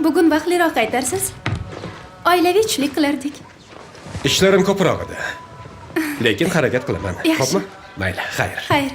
Bugun vaqtliroq qaytarsiz. Oilaviy tushlik qilardik. Ishlarim ko'proq edi. Lekin harakat qilaman. Yaxshi. Xo'pmi? Mayli, xayr. Xayr.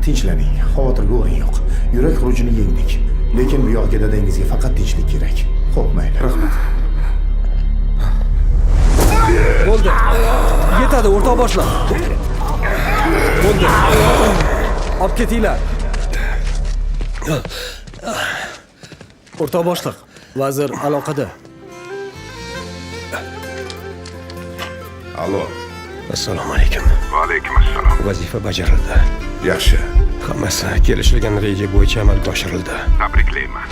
Tinchlaning, xavotirga o'rin yo'q. Yurak xurujini yengdik. Lekin bu yoqqa dadangizga faqat tinchlik kerak. Xo'p, mayli. Rahmat. Bo'ldi. Yetadi, o'rtoq boshliq. Bo'ldi. Olib ketinglar. O'rtoq boshliq, vazir aloqada. Alo. Assalomu alaykum. Va alaykum assalom. Vazifa bajarildi. Yaxshi. Hammasi kelishilgan reja bo'yicha amalga oshirildi. Tabriklayman.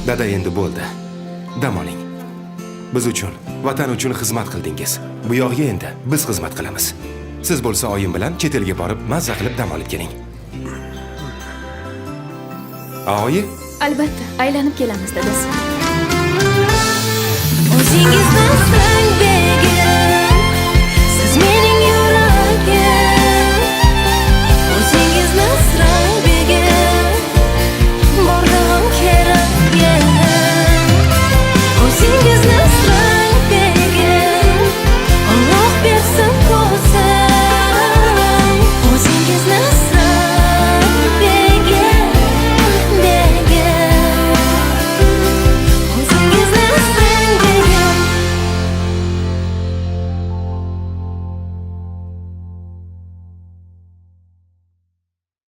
Dada endi bo'ldi. Dam oling. Biz uchun, vatan uchun xizmat qildingiz. Bu yoqga endi biz xizmat qilamiz. Siz bo'lsa oyim bilan chet elga borib, mazza qilib dam olib keling. Oyi, Albatta, aylanib kelamiz dadasi. O'zingizni